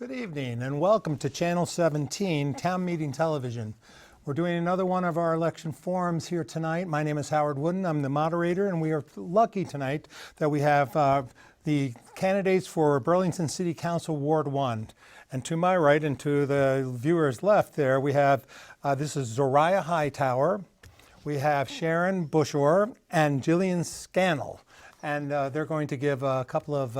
Good evening and welcome to Channel 17, Town Meeting Television. We're doing another one of our election forums here tonight. My name is Howard Wooden. I'm the moderator, and we are lucky tonight that we have the candidates for Burlington City Council Ward 1. And to my right and to the viewers left there, we have, this is Zoraya Hightower. We have Sharon Bushor and Jillian Scannell. And they're going to give a couple of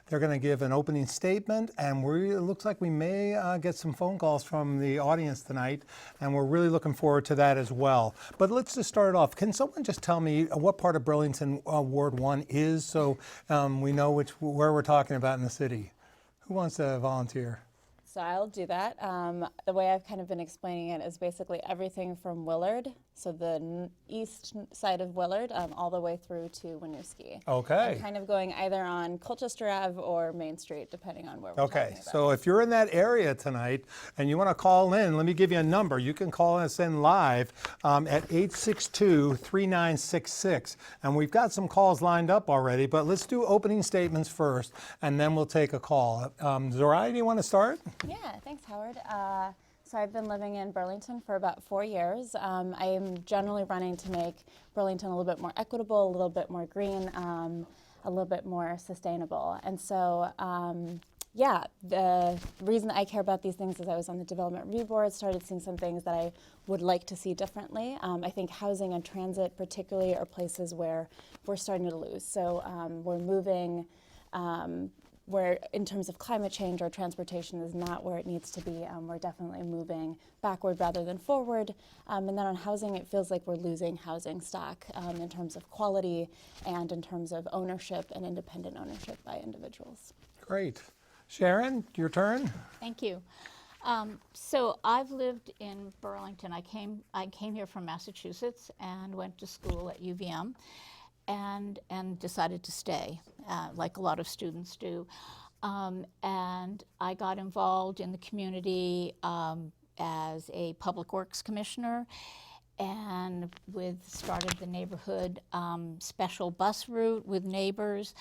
they're going to give an opening statement, and it looks like we may get some phone calls from the audience tonight, and we're really looking forward to that as well. But let's just start off. Can someone just tell me what part of Burlington Ward 1 is, so we know where we're talking about in the city? Who wants to volunteer? So I'll do that. The way I've kind of been explaining it is basically everything from Willard, so the east side of Willard, all the way through to Winooski. Okay. And kind of going either on Colchester Ave or Main Street, depending on where we're talking about. So if you're in that area tonight and you want to call in, let me give you a number. You can call us in live at 862-3966. And we've got some calls lined up already, but let's do opening statements first, and then we'll take a call. Zoraya, do you want to start? Yeah, thanks, Howard. So I've been living in Burlington for about 4 years. I am generally running to make Burlington a little bit more equitable, a little bit more green, a little bit more sustainable. And so, yeah, the reason I care about these things is I was on the Development Review Board, started seeing some things that I would like to see differently. I think housing and transit particularly are places where we're starting to lose. So we're moving where in terms of climate change, our transportation is not where it needs to be. We're definitely moving backward rather than forward. And then on housing, it feels like we're losing housing stock in terms of quality and in terms of ownership and independent ownership by individuals. Great. Sharon, your turn. Thank you. So I've lived in Burlington. I came here from Massachusetts and went to school at UVM. And decided to stay, like a lot of students do. And I got involved in the community as a public works commissioner, and started the neighborhood special bus route with neighbors,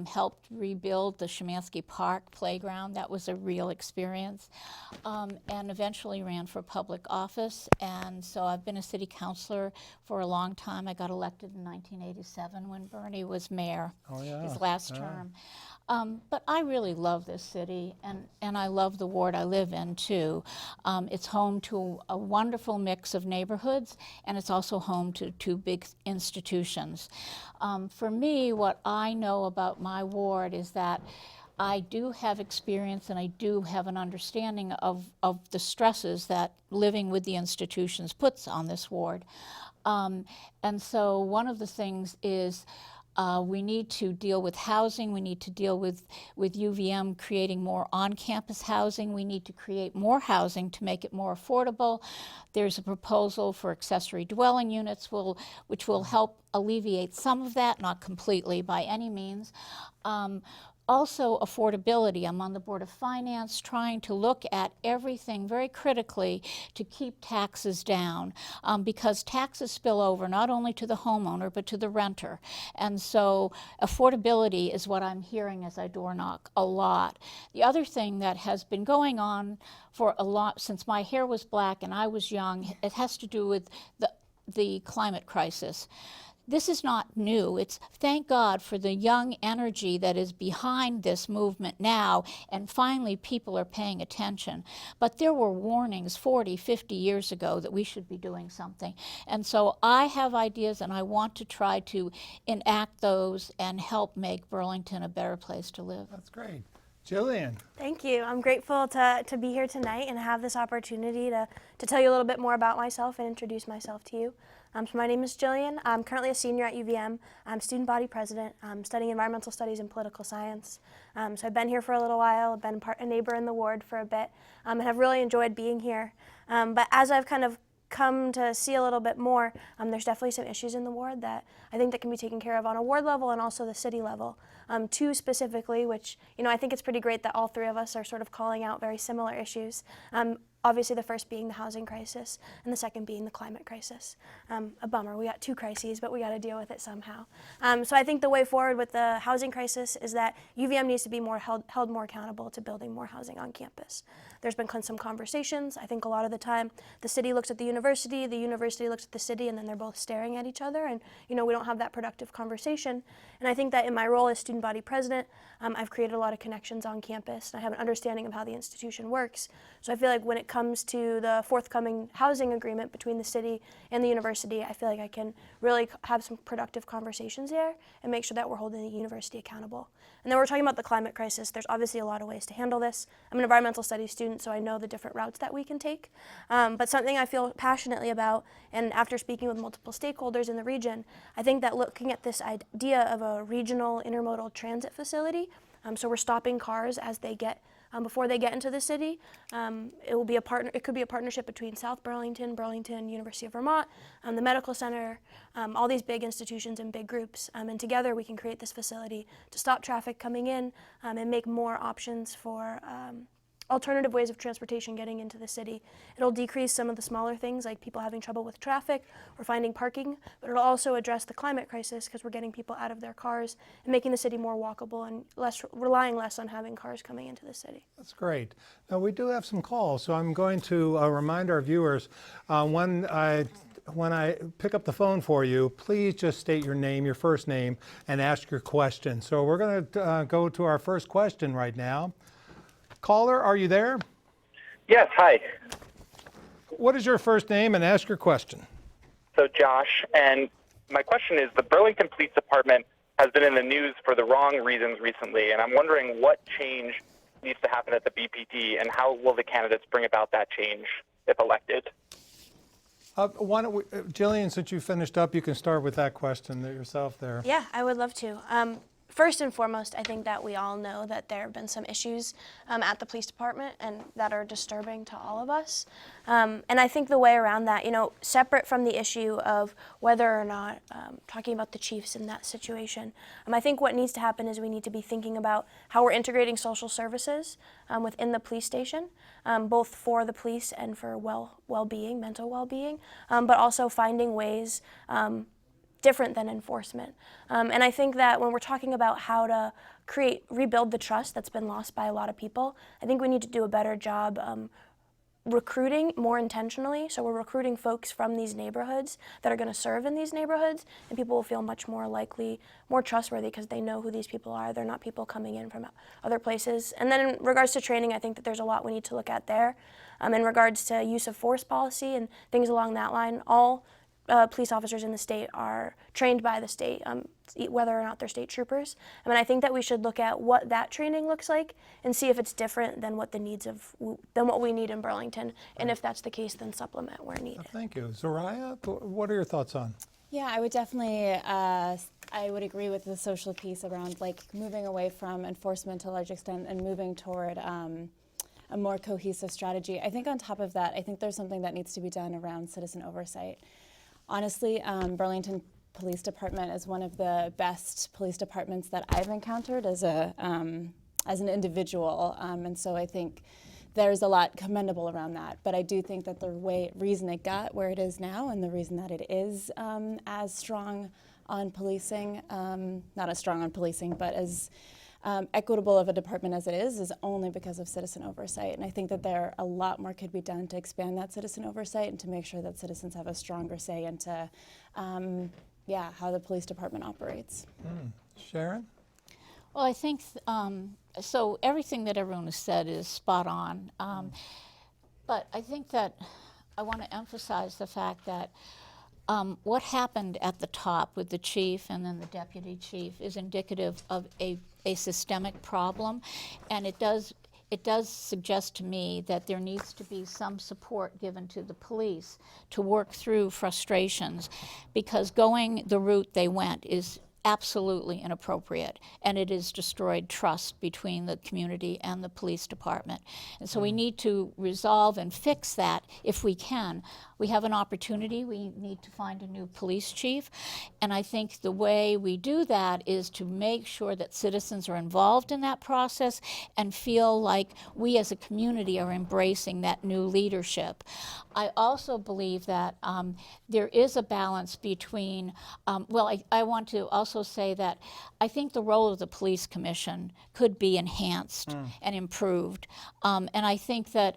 helped rebuild the Shemansky Park playground. That was a real experience, and eventually ran for public office. And so I've been a city councilor for a long time. I got elected in 1987 when Bernie was mayor, his last term. But I really love this city, and I love the ward I live in too. It's home to a wonderful mix of neighborhoods, and it's also home to two big institutions. For me, what I know about my ward is that I do have experience and I do have an understanding of the stresses that living with the institutions puts on this ward. And so one of the things is we need to deal with housing. We need to deal with UVM creating more on-campus housing. We need to create more housing to make it more affordable. There's a proposal for accessory dwelling units which will help alleviate some of that, not completely by any means. Also, affordability. I'm on the Board of Finance trying to look at everything very critically to keep taxes down, because taxes spill over not only to the homeowner but to the renter. And so affordability is what I'm hearing as I door knock a lot. The other thing that has been going on for a lot, since my hair was black and I was young, it has to do with the climate crisis. This is not new. It's thank God for the young energy that is behind this movement now, and finally people are paying attention. But there were warnings 40, 50 years ago that we should be doing something. And so I have ideas, and I want to try to enact those and help make Burlington a better place to live. That's great. Jillian. Thank you. I'm grateful to be here tonight and have this opportunity to tell you a little bit more about myself and introduce myself to you. So my name is Jillian. I'm currently a senior at UVM. I'm student body president. I'm studying environmental studies and political science. So I've been here for a little while. I've been a neighbor in the ward for a bit, and have really enjoyed being here. But as I've kind of come to see a little bit more, there's definitely some issues in the ward that I think that can be taken care of on a ward level and also the city level. Two specifically, which I think it's pretty great that all three of us are sort of calling out very similar issues. Obviously, the first being the housing crisis, and the second being the climate crisis. A bummer, we got two crises, but we got to deal with it somehow. So I think the way forward with the housing crisis is that UVM needs to be held more accountable to building more housing on campus. There's been some conversations. I think a lot of the time, the city looks at the university looks at the city, and then they're both staring at each other, and we don't have that productive conversation. And I think that in my role as student body president, I've created a lot of connections on campus, and I have an understanding of how the institution works. So I feel like when it comes to the forthcoming housing agreement between the city and the university, I feel like I can really have some productive conversations there and make sure that we're holding the university accountable. And then we're talking about the climate crisis. There's obviously a lot of ways to handle this. I'm an environmental studies student, so I know the different routes that we can take. But something I feel passionately about, and after speaking with multiple stakeholders in the region, I think that looking at this idea of a regional intermodal transit facility, so we're stopping cars as they get before they get into the city. It could be a partnership between South Burlington, University of Vermont, the medical center, all these big institutions and big groups, and together we can create this facility to stop traffic coming in and make more options for alternative ways of transportation getting into the city. It'll decrease some of the smaller things like people having trouble with traffic or finding parking, but it'll also address the climate crisis because we're getting people out of their cars and making the city more walkable and relying less on having cars coming into the city. That's great. Now we do have some calls, so I'm going to remind our viewers when I pick up the phone for you, please just state your name, your first name, and ask your question. So we're going to go to our first question right now. Caller, are you there? Yes, hi. What is your first name and ask your question? So Josh, and my question is, the Burlington Police Department has been in the news for the wrong reasons recently, and I'm wondering what change needs to happen at the BPD and how will the candidates bring about that change if elected? Why don't we, Jillian, since you finished up, you can start with that question yourself there. Yeah, I would love to. First and foremost, I think that we all know that there have been some issues at the police department and that are disturbing to all of us. And I think the way around that, separate from the issue of whether or not talking about the chiefs in that situation, I think what needs to happen is we need to be thinking about how we're integrating social services within the police station, both for the police and for well-being, mental well-being, but also finding ways different than enforcement. And I think that when we're talking about how to rebuild the trust that's been lost by a lot of people, I think we need to do a better job recruiting more intentionally. So we're recruiting folks from these neighborhoods that are going to serve in these neighborhoods, and people will feel much more likely, more trustworthy because they know who these people are. They're not people coming in from other places. And then in regards to training, I think that there's a lot we need to look at there. In regards to use of force policy and things along that line, all police officers in the state are trained by the state, whether or not they're state troopers. I think that we should look at what that training looks like and see if it's different than what we need in Burlington, and if that's the case, then supplement where needed. Thank you. Zoraya, what are your thoughts on? Yeah, I would definitely, I would agree with the social piece around moving away from enforcement to a large extent and moving toward a more cohesive strategy. I think on top of that, I think there's something that needs to be done around citizen oversight. Honestly, Burlington Police Department is one of the best police departments that I've encountered as an individual, and so I think there's a lot commendable around that. But I do think that the reason it got where it is now, and the reason that it is as strong on policing, not as strong on policing, but as equitable of a department as it is only because of citizen oversight. And I think that a lot more could be done to expand that citizen oversight and to make sure that citizens have a stronger say into how the police department operates. Sharon? Well, I think, so everything that everyone has said is spot on. But I think that I want to emphasize the fact that what happened at the top with the chief and then the deputy chief is indicative of a systemic problem, and it does suggest to me that there needs to be some support given to the police to work through frustrations, because going the route they went is absolutely inappropriate, and it has destroyed trust between the community and the police department. And so we need to resolve and fix that if we can. we have an opportunity. We need to find a new police chief. And I think the way we do that is to make sure that citizens are involved in that process and feel like we as a community are embracing that new leadership. I also believe that there is a balance between, I want to also say that I think the role of the police commission could be enhanced and improved. And I think that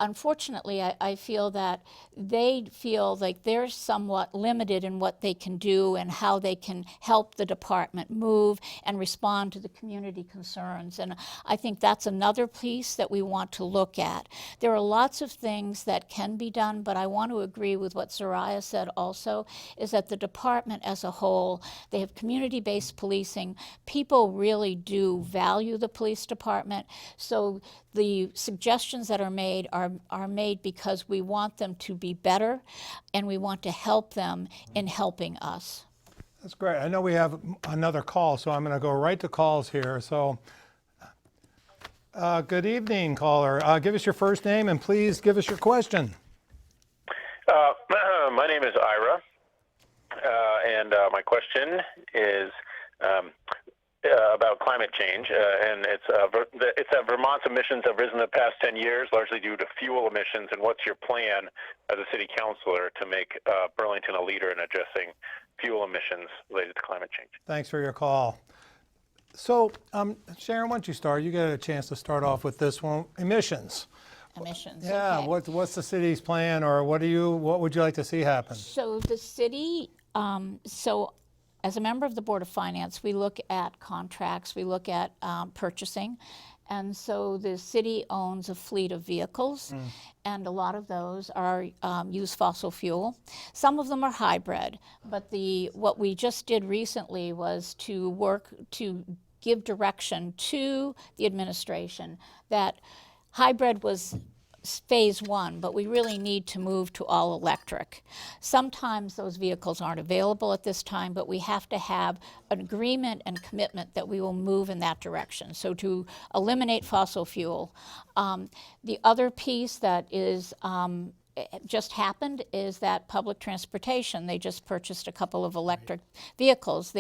unfortunately, I feel that they feel like they're somewhat limited in what they can do and how they can help the department move and respond to the community concerns. And I think that's another piece that we want to look at. There are lots of things that can be done, but I want to agree with what Zoraya said also, is that the department as a whole, they have community-based policing. People really do value the police department. So the suggestions that are made are made because we want them to be better and we want to help them in helping us. That's great. I know we have another call, so I'm going to go right to calls here. So, good evening, caller. Give us your first name and please give us your question. My name is Ira, and my question is about climate change, and it's that Vermont's emissions have risen the past 10 years, largely due to fuel emissions. And what's your plan as a city councilor to make Burlington a leader in addressing fuel emissions related to climate change? Thanks for your call. So, Sharon, why don't you start? You get a chance to start off with this one, emissions. Emissions. Yeah, okay. what's the city's plan, or what would you like to see happen? So the city, as a member of the Board of Finance, we look at contracts, we look at purchasing. And so the city owns a fleet of vehicles, and a lot of those are use fossil fuel. Some of them are hybrid, but what we just did recently was to work to give direction to the administration that hybrid was phase one, but we really need to move to all electric. Sometimes those vehicles aren't available at this time, but we have to have an agreement and commitment that we will move in that direction. So to eliminate fossil fuel. The other piece that is just happened is that public transportation. They just purchased a couple of electric vehicles.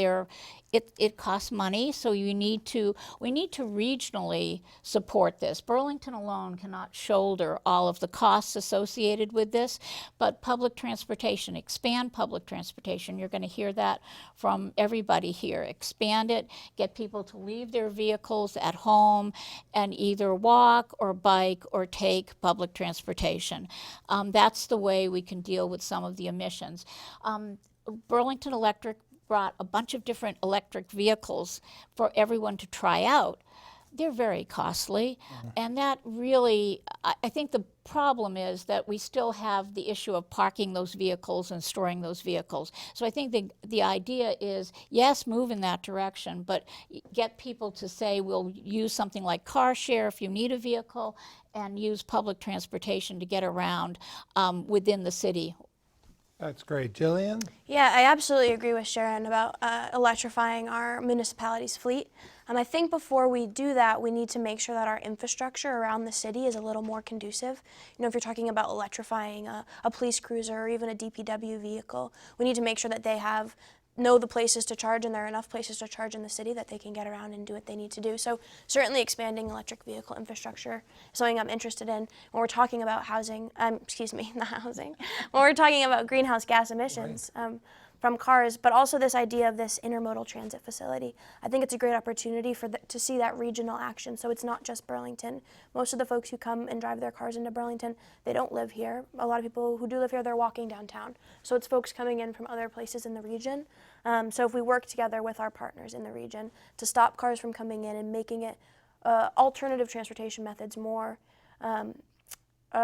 It costs money, so we need to regionally support this. Burlington alone cannot shoulder all of the costs associated with this, but public transportation, expand public transportation. You're going to hear that from everybody here. Expand it, get people to leave their vehicles at home and either walk or bike or take public transportation. That's the way we can deal with some of the emissions. Burlington Electric brought a bunch of different electric vehicles for everyone to try out. They're very costly, and that really, I think the problem is that we still have the issue of parking those vehicles and storing those vehicles. So I think the idea is, yes, move in that direction, but get people to say, we'll use something like car share if you need a vehicle, and use public transportation to get around within the city. That's great. Jillian? Yeah, I absolutely agree with Sharon about electrifying our municipality's fleet. I think before we do that, we need to make sure that our infrastructure around the city is a little more conducive. You know, if you're talking about electrifying a police cruiser or even a DPW vehicle, we need to make sure that they know the places to charge, and there are enough places to charge in the city that they can get around and do what they need to do. So certainly expanding electric vehicle infrastructure is something I'm interested in. When we're talking about housing, not housing, when we're talking about greenhouse gas emissions from cars, but also this idea of this intermodal transit facility. I think it's a great opportunity to see that regional action. So it's not just Burlington. Most of the folks who come and drive their cars into Burlington, they don't live here. A lot of people who do live here, they're walking downtown. So it's folks coming in from other places in the region. So if we work together with our partners in the region to stop cars from coming in and making it alternative transportation methods more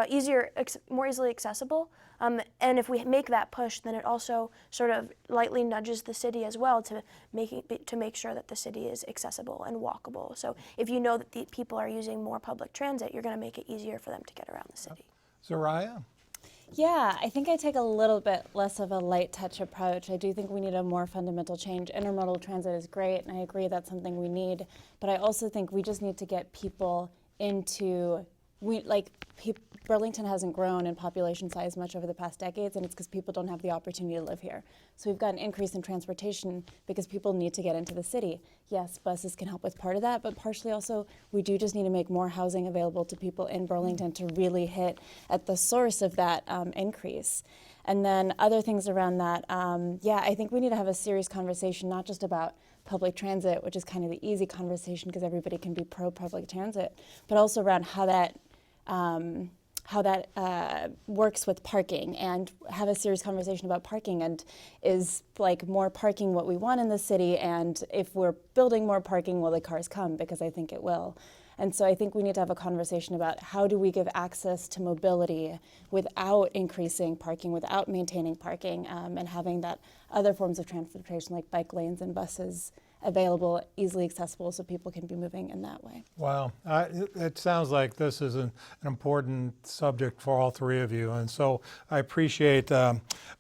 easily accessible, and if we make that push, then it also sort of lightly nudges the city as well to make sure that the city is accessible and walkable. So if you know that the people are using more public transit, you're going to make it easier for them to get around the city. Zoraya? Yeah, I think I take a little bit less of a light touch approach. I do think we need a more fundamental change. Intermodal transit is great, and I agree that's something we need, but I also think we just need to get people into, Burlington hasn't grown in population size much over the past decades, and it's because people don't have the opportunity to live here. So we've got an increase in transportation because people need to get into the city. Yes, buses can help with part of that, but partially also we do just need to make more housing available to people in Burlington to really hit at the source of that increase. And then other things around that, yeah, I think we need to have a serious conversation, not just about public transit, which is kind of the easy conversation because everybody can be pro public transit, but also around how that works with parking, and have a serious conversation about parking, and is like more parking what we want in the city, and if we're building more parking, will the cars come? Because I think it will. And so I think we need to have a conversation about how do we give access to mobility without increasing parking, without maintaining parking, and having that other forms of transportation like bike lanes and buses available, easily accessible, so people can be moving in that way. Wow, it sounds like this is an important subject for all three of you, and so I appreciate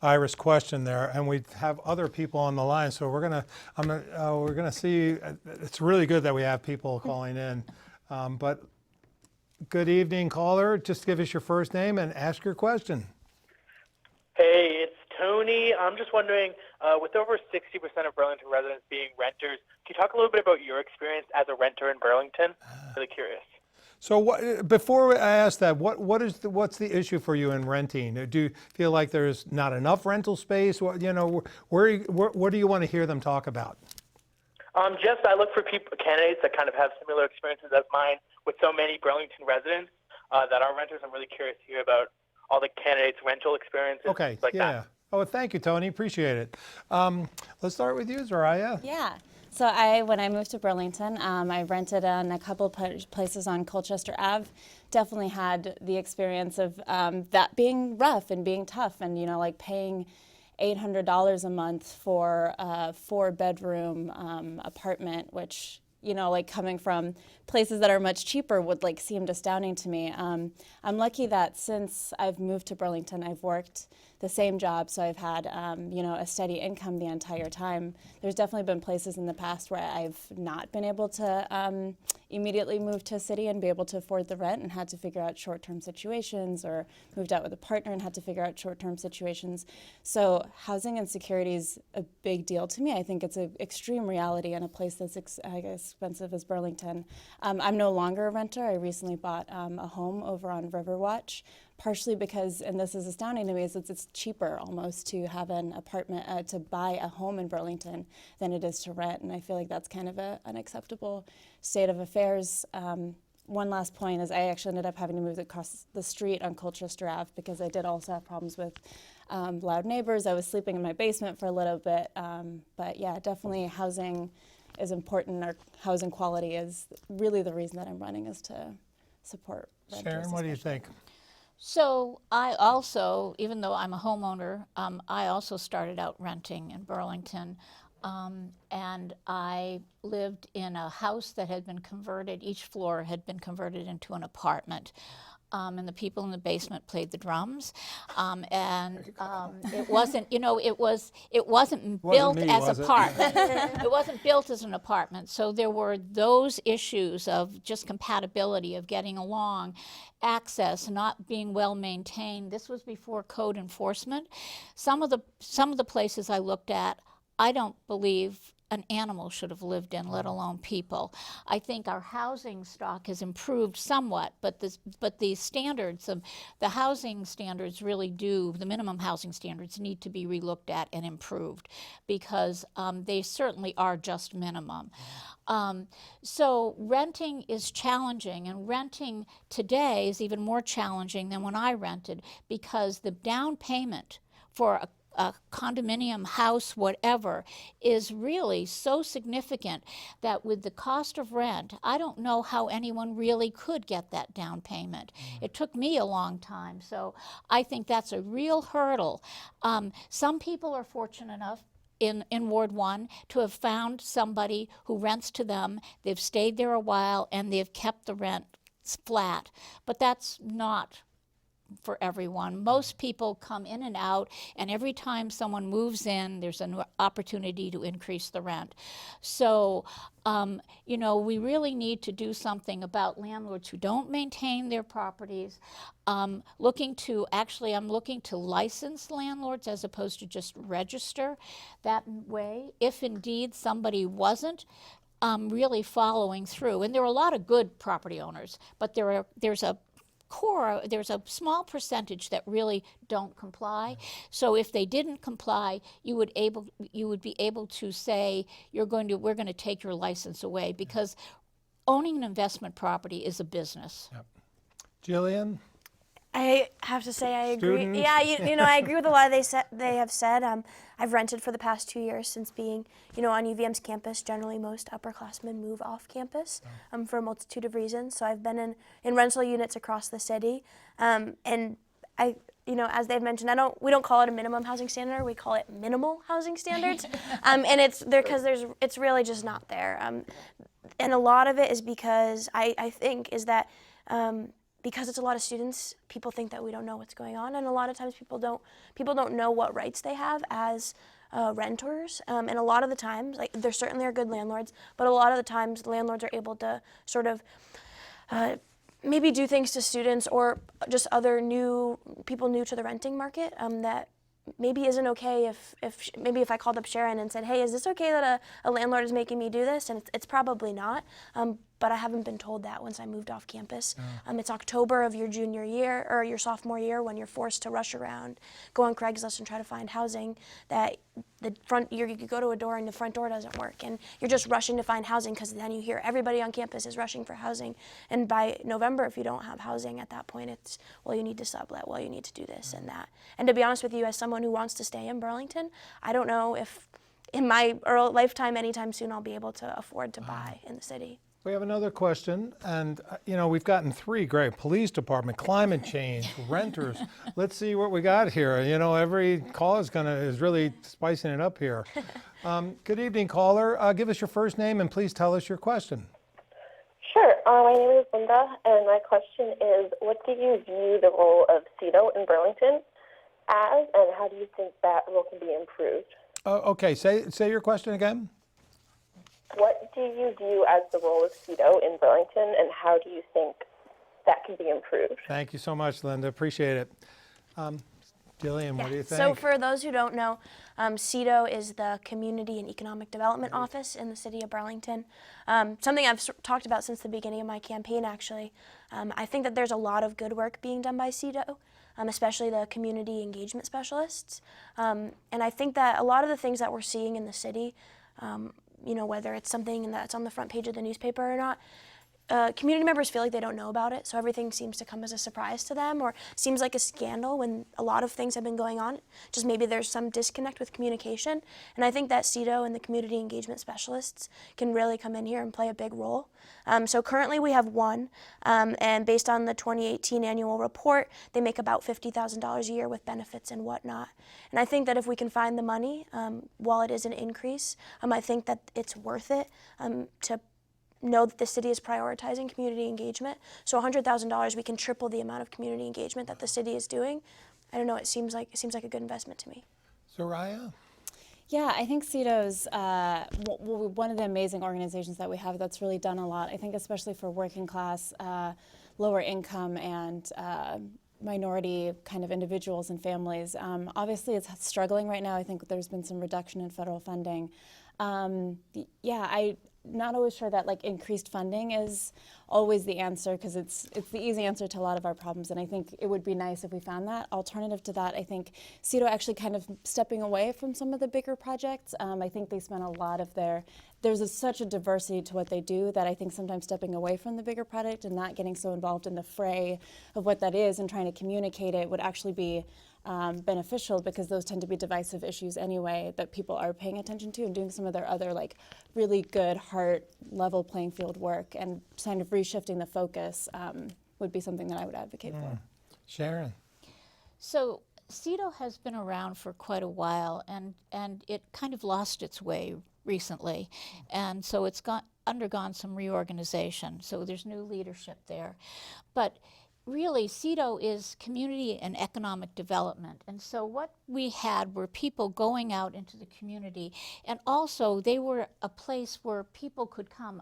Ira's question there. And we have other people on the line, so we're gonna see. It's really good that we have people calling in, but good evening, caller. Just give us your first name and ask your question. Hey, it's Tony. I'm just wondering, with over 60% of Burlington residents being renters, can you talk a little bit about your experience as a renter in Burlington? Really curious. So before I ask that, what's the issue for you in renting? Do you feel like there's not enough rental space? What do you want to hear them talk about? Just I look for candidates that kind of have similar experiences as mine with so many Burlington residents that are renters. I'm really curious to hear about all the candidates' rental experiences. Okay, like yeah. that. Oh, thank you, Tony. Appreciate it. Let's start with you, Zoraya. Yeah. So when I moved to Burlington, I rented in a couple places on Colchester Ave. Definitely had the experience of that being rough and being tough, and like paying $800 a month for a 4-bedroom apartment, which like coming from places that are much cheaper would seemed astounding to me. I'm lucky that since I've moved to Burlington, I've worked the same job, so I've had a steady income the entire time. There's definitely been places in the past where I've not been able to immediately move to a city and be able to afford the rent, and had to figure out short-term situations, or moved out with a partner and had to figure out short-term situations. So housing insecurity is a big deal to me. I think it's an extreme reality in a place that's expensive as Burlington. I'm no longer a renter. I recently bought a home over on Riverwatch, partially because, and this is astounding to me, is it's cheaper almost to have an apartment, to buy a home in Burlington than it is to rent, and I feel like that's kind of an unacceptable state of affairs. One last point is I actually ended up having to move across the street on Colchester Ave because I did also have problems with loud neighbors. I was sleeping in my basement for a little bit, but yeah, definitely housing is important. Our housing quality is really the reason that I'm running, is to support renters. Sharon, what do you think? So I also, even though I'm a homeowner, I also started out renting in Burlington. And I lived in a house that had been converted, each floor had been converted into an apartment. And the people in the basement played the drums, it wasn't, it wasn't built as an apartment. It wasn't built as an apartment, so there were those issues of just compatibility, of getting along, access, not being well maintained. This was before code enforcement. Some of the places I looked at, I don't believe an animal should have lived in, let alone people. I think our housing stock has improved somewhat, but the standards of the housing standards really do, the minimum housing standards need to be relooked at and improved, because they certainly are just minimum. So renting is challenging, and renting today is even more challenging than when I rented, because the down payment for a condominium, house, whatever, is really so significant that with the cost of rent, I don't know how anyone really could get that down payment. It took me a long time, so I think that's a real hurdle. Some people are fortunate enough in Ward 1 to have found somebody who rents to them, they've stayed there a while, and they've kept the rent flat, but that's not for everyone. Most people come in and out, and every time someone moves in, there's an opportunity to increase the rent. So, you know, we really need to do something about landlords who don't maintain their properties. I'm looking to license landlords as opposed to just register. That way, if indeed somebody wasn't really following through, and there are a lot of good property owners, but there's a small percentage that really don't comply. So if they didn't comply, you would be able to say we're going to take your license away, because owning an investment property is a business. Yep. Jillian? I have to say I agree. Students? Yeah, you know, I agree with a lot they have said. I've rented for the past 2 years since being, you know, on UVM's campus. Generally, most upperclassmen move off campus for a multitude of reasons. So I've been in rental units across the city, and I, you know, as they've mentioned, we don't call it a minimum housing standard. We call it minimal housing standards, and it's there because it's really just not there. And a lot of it is because I think is that. Because it's a lot of students, people think that we don't know what's going on, and a lot of times people don't know what rights they have as renters. And a lot of the times, like, there certainly are good landlords, but a lot of the times landlords are able to sort of maybe do things to students or just other people new to the renting market that maybe isn't okay. If I called up Sharon and said, hey, is this okay that a landlord is making me do this? And it's probably not. But I haven't been told that once I moved off campus. It's October of your junior year or your sophomore year when you're forced to rush around, go on Craigslist and try to find housing, that you go to a door and the front door doesn't work, and you're just rushing to find housing because then you hear everybody on campus is rushing for housing. And by November, if you don't have housing at that point, it's, well, you need to sublet, well, you need to do this and that. And to be honest with you, as someone who wants to stay in Burlington, I don't know if in my lifetime anytime soon I'll be able to afford to buy in the city. We have another question, and you know, we've gotten 3 great: police department, climate change, renters. Let's see what we got here. You know, every call is really spicing it up here. Good evening, caller. Give us your first name and please tell us your question. Sure. My name is Linda, and my question is, what do you view the role of CEDO in Burlington as, and how do you think that role can be improved? Okay, say your question again. What do you view as the role of CEDO in Burlington, and how do you think that can be improved? Thank you so much, Linda. Appreciate it. Jillian, what do you think? So for those who don't know, CEDO is the Community and Economic Development Office in the city of Burlington. Something I've talked about since the beginning of my campaign, actually. I think that there's a lot of good work being done by CEDO, especially the community engagement specialists. And I think that a lot of the things that we're seeing in the city, you know, whether it's something that's on the front page of the newspaper or not, community members feel like they don't know about it, so everything seems to come as a surprise to them, or seems like a scandal when a lot of things have been going on. Just maybe there's some disconnect with communication, and I think that CEDO and the community engagement specialists can really come in here and play a big role. So currently we have one, and based on the 2018 annual report, they make about $50,000 a year with benefits and whatnot. And I think that if we can find the money, while it is an increase, I think that it's worth it to know that the city is prioritizing community engagement. So $100,000, we can triple the amount of community engagement that the city is doing. I don't know, it seems like a good investment to me. Zoraya? Yeah, I think CEDO's one of the amazing organizations that we have that's really done a lot. I think especially for working class, lower income, and minority kind of individuals and families. Obviously, it's struggling right now. I think there's been some reduction in federal funding. I'm not always sure that like increased funding is always the answer, because it's the easy answer to a lot of our problems, and I think it would be nice if we found that. Alternative to that, I think CEDO actually kind of stepping away from some of the bigger projects. I think they spent a lot of there's such a diversity to what they do that I think sometimes stepping away from the bigger project and not getting so involved in the fray of what that is and trying to communicate it would actually be beneficial, because those tend to be divisive issues anyway that people are paying attention to, and doing some of their other like really good heart level playing field work and kind of reshifting the focus would be something that I would advocate for. Sharon? So CEDO has been around for quite a while, and it kind of lost its way recently, and so it's undergone some reorganization. So there's new leadership there, but really, CEDO is community and economic development. And so what we had were people going out into the community, and also they were a place where people could come.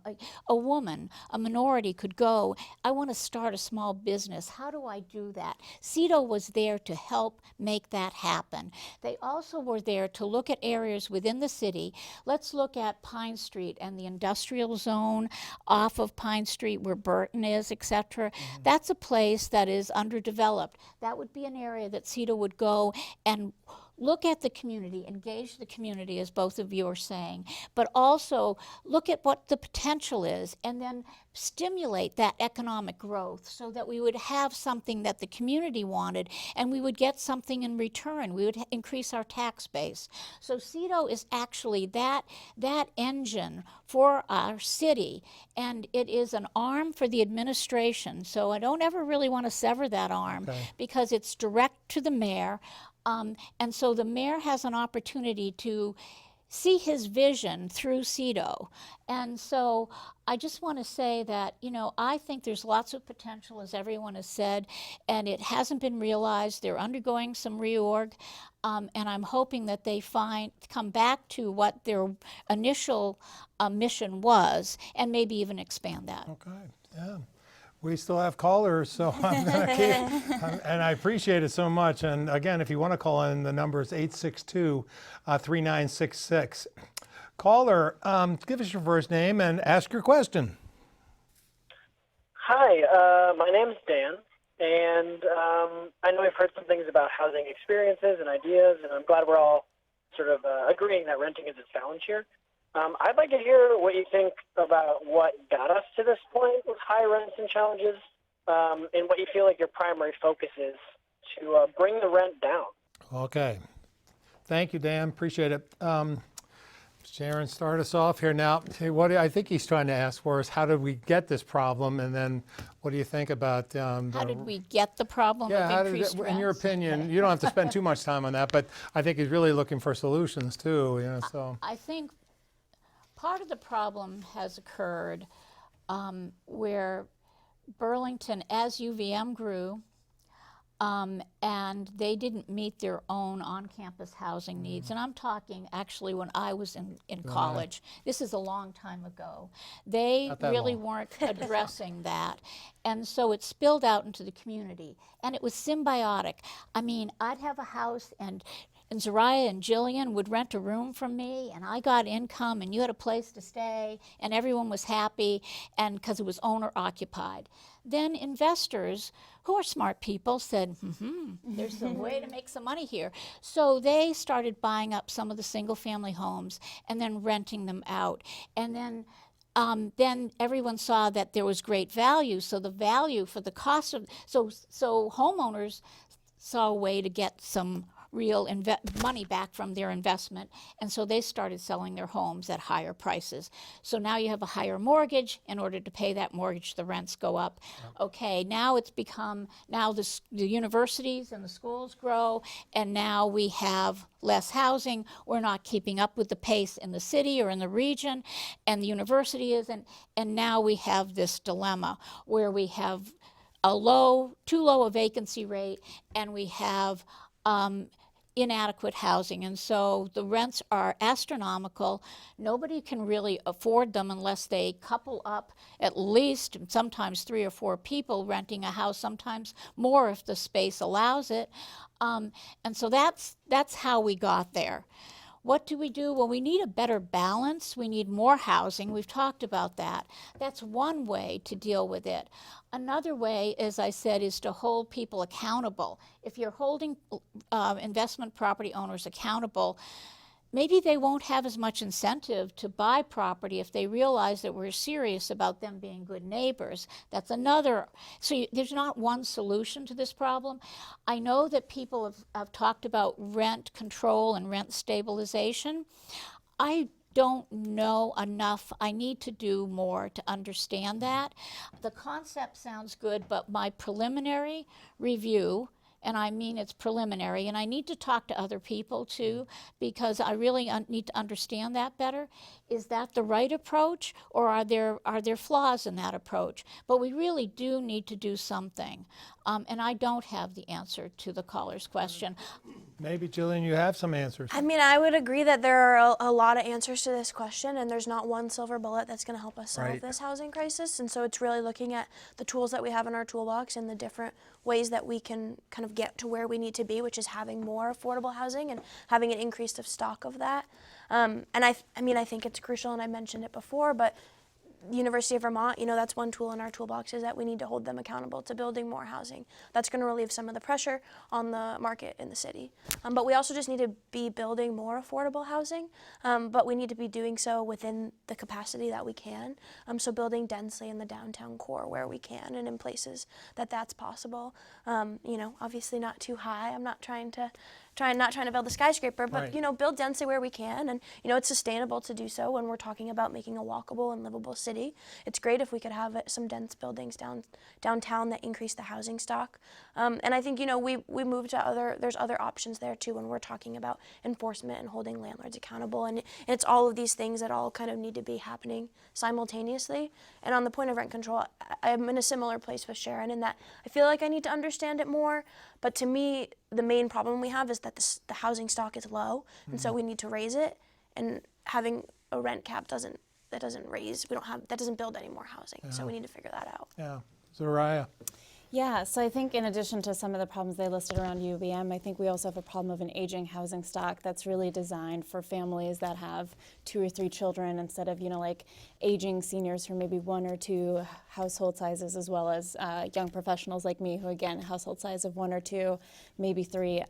A woman, a minority could go, I want to start a small business. How do I do that? CEDO was there to help make that happen. They also were there to look at areas within the city. Let's look at Pine Street and the industrial zone off of Pine Street where Burton is, etc. That's a place that is underdeveloped. That would be an area that CEDO would go and look at the community, engage the community, as both of you are saying, but also look at what the potential is and then stimulate that economic growth so that we would have something that the community wanted and we would get something in return. We would increase our tax base. So CEDO is actually that engine for our city, and it is an arm for the administration. So I don't ever really want to sever that arm because it's direct to the mayor. And so the mayor has an opportunity to see his vision through CEDO. And so I just want to say that, you know, I think there's lots of potential, as everyone has said, and it hasn't been realized. They're undergoing some reorg, and I'm hoping that they come back to what their initial mission was and maybe even expand that. Okay, yeah. We still have callers, so I'm going to keep, and I appreciate it so much. And again, if you want to call in, the number is 862-3966. Caller, give us your first name and ask your question. Hi, my name is Dan, and I know we've heard some things about housing experiences and ideas, and I'm glad we're all sort of agreeing that renting is a challenge here. I'd like to hear what you think about what got us to this point with high rents and challenges, and what you feel like your primary focus is to bring the rent down. Okay. Thank you, Dan. Appreciate it. Sharon, start us off here now. What I think he's trying to ask for is how did we get this problem, and then what do you think about how did we get the problem of increased rents? In your opinion, you don't have to spend too much time on that, but I think he's really looking for solutions too. You know, so I think part of the problem has occurred where Burlington, as UVM grew, and they didn't meet their own on-campus housing needs. And I'm talking actually when I was in college. This is a long time ago. They really weren't addressing that. And so it spilled out into the community. And it was symbiotic. I mean, I'd have a house and Zoraya and Jillian would rent a room from me, and I got income, and you had a place to stay, and everyone was happy, and because it was owner-occupied. Then investors, who are smart people, said, there's a way to make some money here. So they started buying up some of the single-family homes and then renting them out. And then everyone saw that there was great value, so the value for the cost of, so homeowners saw a way to get some real money back from their investment, and so they started selling their homes at higher prices. So now you have a higher mortgage. In order to pay that mortgage, the rents go up. Okay, now it's become, now the universities and the schools grow, and now we have less housing. We're not keeping up with the pace in the city or in the region, and the university isn't, and now we have this dilemma where we have too low a vacancy rate, and we have inadequate housing, and so the rents are astronomical. Nobody can really afford them unless they couple up at least sometimes 3 or 4 people renting a house, sometimes more if the space allows it. And so that's how we got there. What do? Well, we need a better balance. We need more housing. We've talked about that. That's one way to deal with it. Another way, as I said, is to hold people accountable. If you're holding investment property owners accountable, maybe they won't have as much incentive to buy property if they realize that we're serious about them being good neighbors. That's another. So there's not one solution to this problem. I know that people have talked about rent control and rent stabilization. I don't know enough. I need to do more to understand that. The concept sounds good, but my preliminary review, and I mean it's preliminary, and I need to talk to other people too, because I really need to understand that better. Is that the right approach, or are there flaws in that approach? But we really do need to do something, and I don't have the answer to the caller's question. Maybe, Jillian, you have some answers. I mean, I would agree that there are a lot of answers to this question, and there's not one silver bullet that's going to help us solve Right. this housing crisis. And so it's really looking at the tools that we have in our toolbox and the different ways that we can kind of get to where we need to be, which is having more affordable housing and having an increase of stock of that. And I mean, I think it's crucial, and I mentioned it before, but University of Vermont, that's one tool in our toolbox, is that we need to hold them accountable to building more housing. That's going to relieve some of the pressure on the market in the city. But we also just need to be building more affordable housing, but we need to be doing so within the capacity that we can. So building densely in the downtown core where we can, and in places that's possible. Obviously not too high. I'm not trying to build a skyscraper, but Right. Build densely where we can, and it's sustainable to do so when we're talking about making a walkable and livable city. It's great if we could have some dense buildings downtown that increase the housing stock. And I think we move to there's other options there too when we're talking about enforcement and holding landlords accountable, and it's all of these things that all kind of need to be happening simultaneously. And on the point of rent control, I'm in a similar place with Sharon in that I feel like I need to understand it more, but to me the main problem we have is that the housing stock is low, and so we need to raise it, and having a rent cap doesn't build any more housing. So we need to figure that out. Yeah. Zoraya. Yeah, so I think in addition to some of the problems they listed around UVM, I think we also have a problem of an aging housing stock that's really designed for families that have 2 or 3 children instead of, like aging seniors who are maybe 1 or 2 household sizes, as well as young professionals like me who, again, household size of 1 or 2, maybe 3.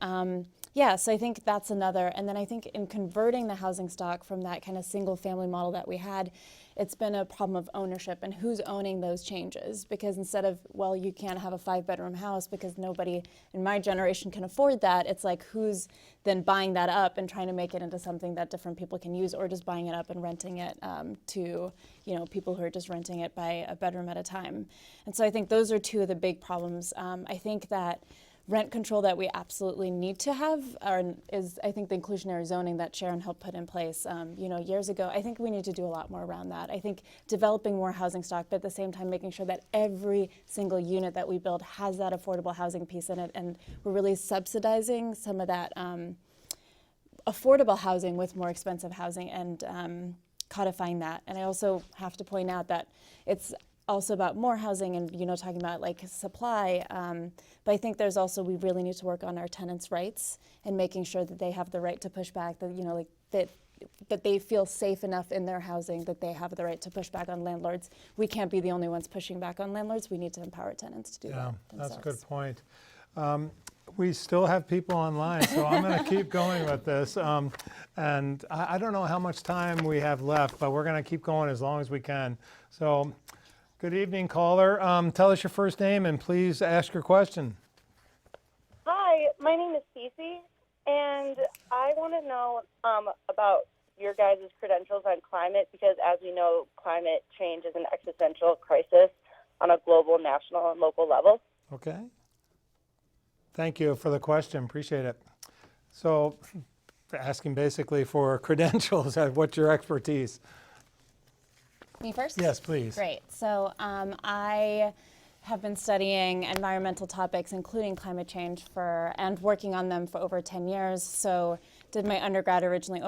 Yeah, so I think that's another. And then I think in converting the housing stock from that kind of single family model that we had, it's been a problem of ownership and who's owning those changes. Because instead of, well, you can't have a 5-bedroom house because nobody in my generation can afford that, it's like who's then buying that up and trying to make it into something that different people can use, or just buying it up and renting it to people who are just renting it by a bedroom at a time. And so I think those are 2 of the big problems. I think that rent control that we absolutely need to have is, I think, the inclusionary zoning that Sharon helped put in place, years ago. I think we need to do a lot more around that. I think developing more housing stock, but at the same time making sure that every single unit that we build has that affordable housing piece in it, and we're really subsidizing some of that affordable housing with more expensive housing, and codifying that. And I also have to point out that it's also about more housing and talking about like supply, but I think there's also, we really need to work on our tenants' rights and making sure that they have the right to push back, that that they feel safe enough in their housing that they have the right to push back on landlords. We can't be the only ones pushing back on landlords. We need to empower tenants to do that themselves. That's a good point. We still have people online, so I'm going to keep going with this. And I don't know how much time we have left, but we're going to keep going as long as we can. So, good evening, caller. Tell us your first name and please ask your question. Hi, my name is Cece, and I want to know about your guys' credentials on climate, because as we know, climate change is an existential crisis on a global, national, and local level. Okay. Thank you for the question. Appreciate it. So, asking basically for credentials, what's your expertise? Me first? Yes, please. Great. So I have been studying environmental topics, including climate change, and working on them for over 10 years. So did my undergrad originally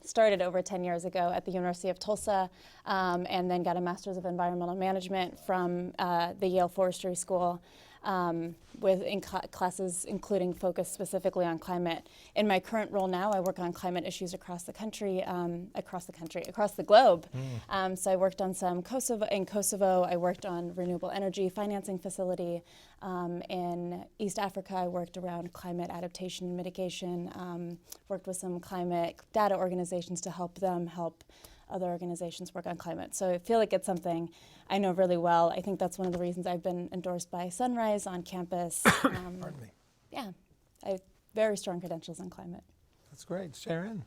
started over 10 years ago at the University of Tulsa, and then got a Master's of Environmental Management from the Yale Forestry School. With classes including focus specifically on climate. In my current role now, I work on climate issues across the globe. So I worked on some in Kosovo. I worked on renewable energy financing facility. In East Africa, I worked around climate adaptation and mitigation. Worked with some climate data organizations to help them help other organizations work on climate. So I feel like it's something I know really well. I think that's one of the reasons I've been endorsed by Sunrise on campus. Pardon me. Yeah, I have very strong credentials on climate. That's great. Sharon?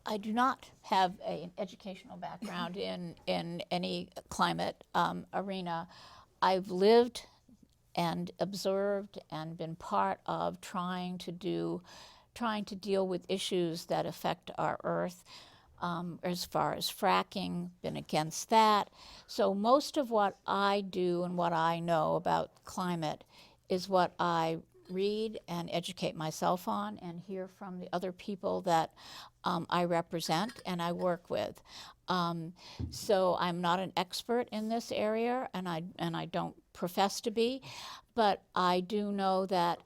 I do not have an educational background in any climate arena. I've lived and observed and been part of trying to deal with issues that affect our Earth. As far as fracking, been against that. So most of what I do and what I know about climate is what I read and educate myself on and hear from the other people that I represent and I work with. So I'm not an expert in this area, and I don't profess to be, but I do know that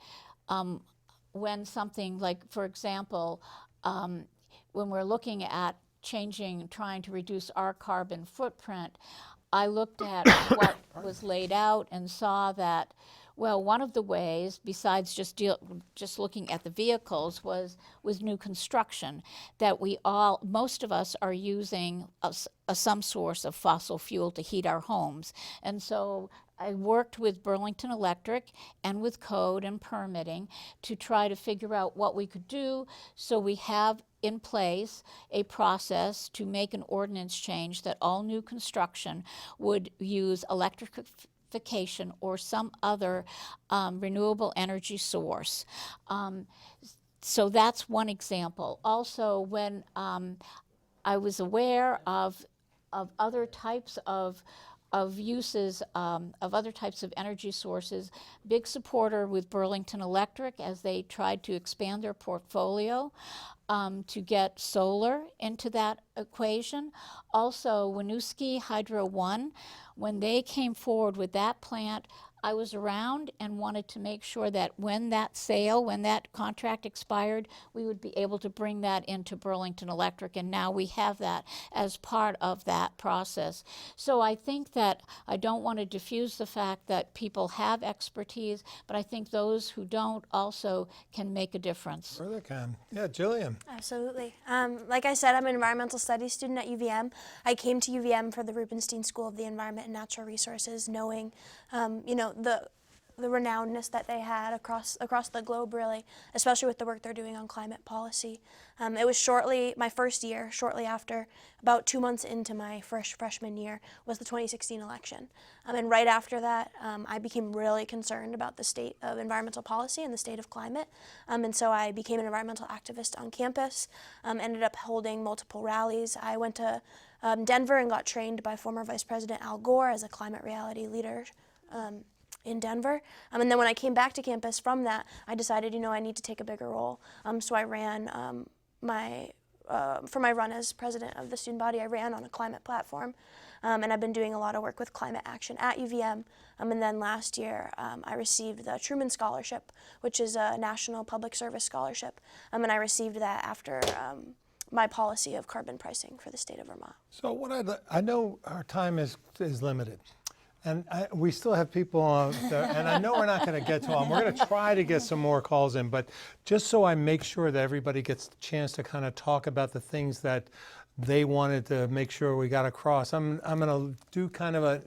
when something like, for example, when we're looking at trying to reduce our carbon footprint, I looked at what was laid out and saw that, well, one of the ways, besides just looking at the vehicles, was new construction. That most of us are using some source of fossil fuel to heat our homes, and so I worked with Burlington Electric and with code and permitting to try to figure out what we could do, so we have in place a process to make an ordinance change that all new construction would use electrification or some other renewable energy source. So that's one example. Also, when I was aware of other types of uses of other types of energy sources, big supporter with Burlington Electric as they tried to expand their portfolio to get solar into that equation. Also, Winooski Hydro 1, when they came forward with that plant, I was around and wanted to make sure that when that contract expired, we would be able to bring that into Burlington Electric, and now we have that as part of that process. So I think that I don't want to diffuse the fact that people have expertise, but I think those who don't also can make a difference. Sure they can. Yeah, Jillian. Absolutely. Like I said, I'm an environmental studies student at UVM. I came to UVM for the Rubenstein School of the Environment and Natural Resources, knowing, the renownedness that they had across the globe, really, especially with the work they're doing on climate policy. It was my first year, shortly after, about 2 months into my freshman year, was the 2016 election. And right after that, I became really concerned about the state of environmental policy and the state of climate. And so I became an environmental activist on campus, ended up holding multiple rallies. I went to Denver and got trained by former Vice President Al Gore as a climate reality leader in Denver. And then when I came back to campus from that, I decided, I need to take a bigger role. So I ran for my run as president of the student body, I ran on a climate platform. And I've been doing a lot of work with climate action at UVM. And then last year, I received the Truman Scholarship, which is a national public service scholarship. And I received that after my policy of carbon pricing for the state of Vermont. So I know our time is limited. And we still have people on there, and I know we're not going to get to them. We're going to try to get some more calls in, but just so I make sure that everybody gets the chance to kind of talk about the things that they wanted to make sure we got across. I'm going to do kind of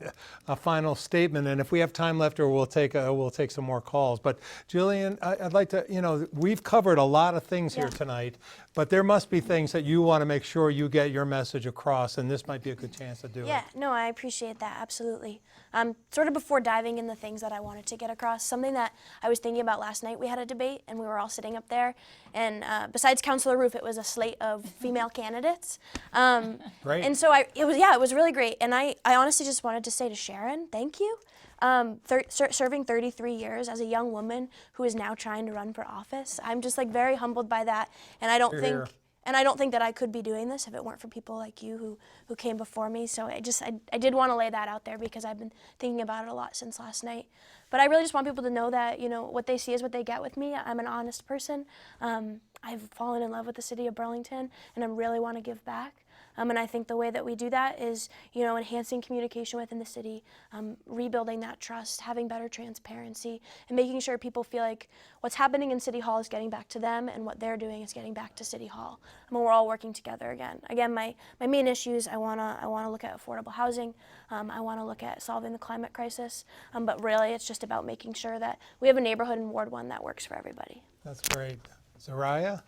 a final statement, and if we have time left, or we'll take some more calls. But Jillian, I'd like to, we've covered a lot of things here tonight, but there must be things that you want to make sure you get your message across, and this might be a good chance to do it. Yeah, no, I appreciate that, absolutely. Sort of before diving in the things that I wanted to get across, something that I was thinking about last night, we had a debate, and we were all sitting up there, and besides Councilor Roof, it was a slate of female candidates. Great. And so it was really great, and I honestly just wanted to say to Sharon, thank you. Serving 33 years as a young woman who is now trying to run for office, I'm just very humbled by that, and I don't think that I could be doing this if it weren't for people like you who came before me. So I did want to lay that out there because I've been thinking about it a lot since last night. But I really just want people to know that, what they see is what they get with me. I'm an honest person. I've fallen in love with the city of Burlington, and I really want to give back. And I think the way that we do that is, enhancing communication within the city, rebuilding that trust, having better transparency, and making sure people feel like what's happening in City Hall is getting back to them, and what they're doing is getting back to City Hall. We're all working together again. Again, my main issues, I wanna look at affordable housing. I wanna look at solving the climate crisis. But really, it's just about making sure that we have a neighborhood in Ward 1 that works for everybody. That's great. Zoraya?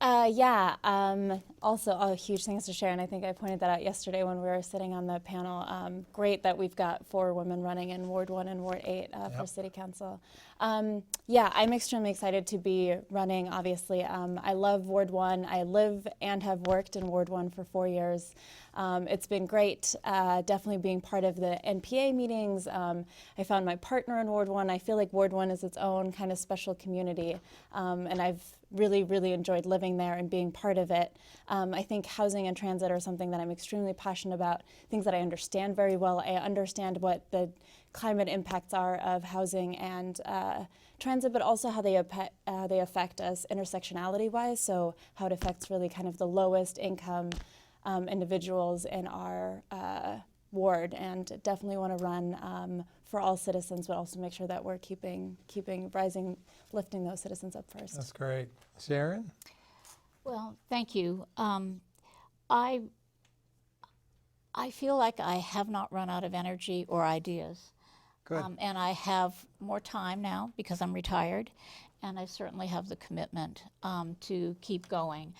Yeah, also huge thanks to Sharon. I think I pointed that out yesterday when we were sitting on the panel. Great that we've got 4 women running in Ward 1 and Ward 8 for City Council. Yeah, I'm extremely excited to be running, obviously. I love Ward 1. I live and have worked in Ward 1 for 4 years. It's been great, definitely being part of the NPA meetings. I found my partner in Ward 1. I feel like Ward 1 is its own kind of special community, and I've really enjoyed living there and being part of it. I think housing and transit are something that I'm extremely passionate about, things that I understand very well. I understand what the climate impacts are of housing and transit, but also how they affect us intersectionality-wise, so how it affects really kind of the lowest income individuals in our ward, and definitely want to run for all citizens, but also make sure that we're lifting those citizens up first. That's great. Sharon? Well, thank you. I feel like I have not run out of energy or ideas. Good. And I have more time now because I'm retired, and I certainly have the commitment to keep going.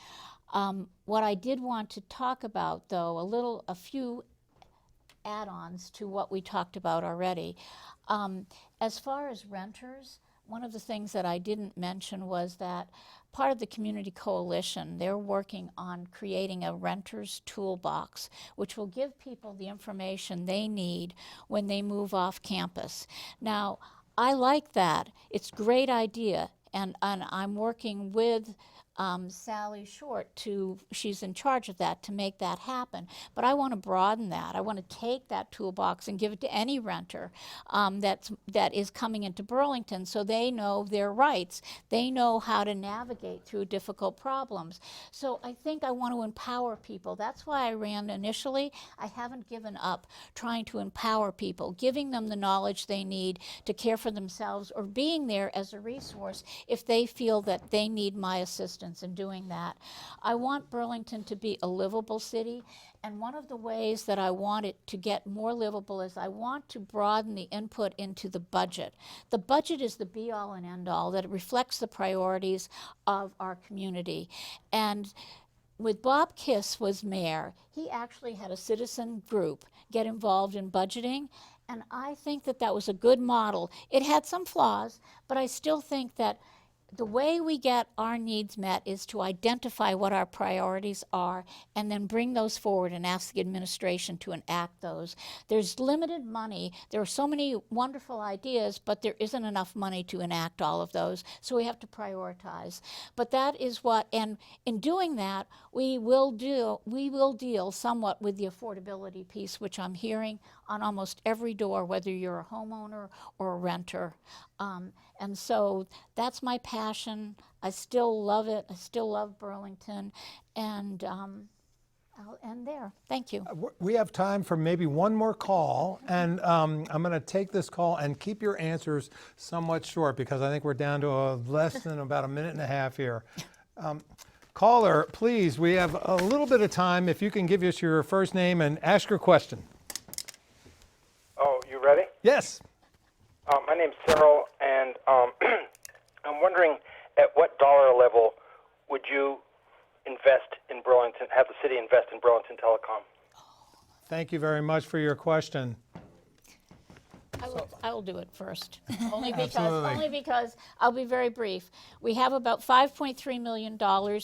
What I did want to talk about, though, a few add-ons to what we talked about already. As far as renters, one of the things that I didn't mention was that part of the community coalition, they're working on creating a renter's toolbox, which will give people the information they need when they move off campus. Now, I like that. It's a great idea, and I'm working with Sally Short she's in charge of that, to make that happen. But I want to broaden that. I want to take that toolbox and give it to any renter that is coming into Burlington, so they know their rights. They know how to navigate through difficult problems. So I think I want to empower people. That's why I ran initially. I haven't given up trying to empower people, giving them the knowledge they need to care for themselves, or being there as a resource if they feel that they need my assistance in doing that. I want Burlington to be a livable city, and one of the ways that I want it to get more livable is I want to broaden the input into the budget. The budget is the be-all and end-all, that it reflects the priorities of our community. And with Bob Kiss was mayor, he actually had a citizen group get involved in budgeting, and I think that that was a good model. It had some flaws, but I still think that the way we get our needs met is to identify what our priorities are and then bring those forward and ask the administration to enact those. There's limited money. There are so many wonderful ideas, but there isn't enough money to enact all of those, so we have to prioritize. But that is what, and in doing that, we will deal somewhat with the affordability piece, which I'm hearing on almost every door, whether you're a homeowner or a renter. And so that's my passion. I still love it. I still love Burlington. And I'll end there. Thank you. We have time for maybe one more call, and I'm going to take this call and keep your answers somewhat short, because I think we're down to less than about a minute and a half here. Caller, please, we have a little bit of time. If you can give us your first name and ask your question. Oh, you ready? Yes. My name's Cyril, and I'm wondering at what dollar level would you invest in Burlington, have the city invest in Burlington Telecom? Thank you very much for your question. I will do it first, only Absolutely. because I'll be very brief. We have about $5.3 million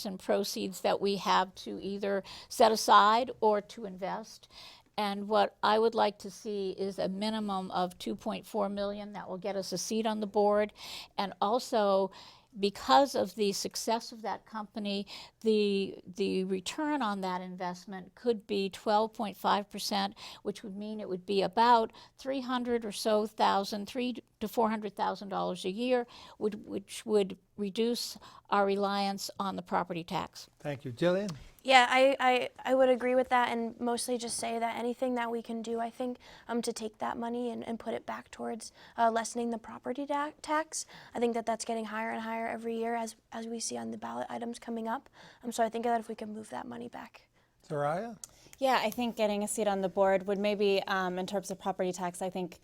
in proceeds that we have to either set aside or to invest. And what I would like to see is a minimum of $2.4 million that will get us a seat on the board. And also, because of the success of that company, the return on that investment could be 12.5%, which would mean it would be about $300,000 or so, $300,000 to $400,000 a year, which would reduce our reliance on the property tax. Thank you. Jillian? Yeah, I would agree with that, and mostly just say that anything that we can do, I think, to take that money and put it back towards lessening the property tax. I think that that's getting higher and higher every year as we see on the ballot items coming up. So I think that if we can move that money back. Zoraya? Yeah, I think getting a seat on the board would maybe, in terms of property tax, I think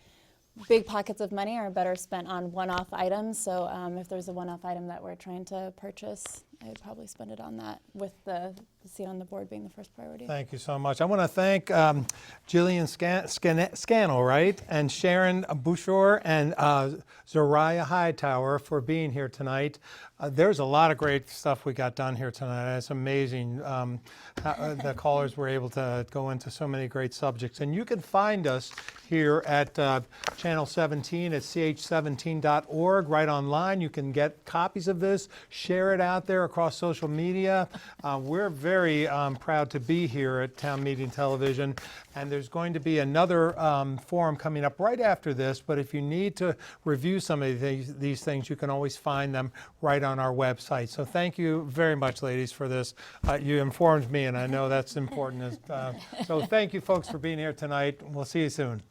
big pockets of money are better spent on one-off items. So if there's a one-off item that we're trying to purchase, I'd probably spend it on that, with the seat on the board being the first priority. Thank you so much. I want to thank Jillian Scannell, right, and Sharon Bushor and Zoraya Hightower for being here tonight. There's a lot of great stuff we got done here tonight. It's amazing how the callers were able to go into so many great subjects. And you can find us here at Channel 17 at ch17.org, right online. You can get copies of this, share it out there across social media. We're very proud to be here at Town Meeting Television, and there's going to be another forum coming up right after this, but if you need to review some of these things, you can always find them right on our website. So thank you very much, ladies, for this. You informed me, and I know that's important. So thank you, folks, for being here tonight. We'll see you soon.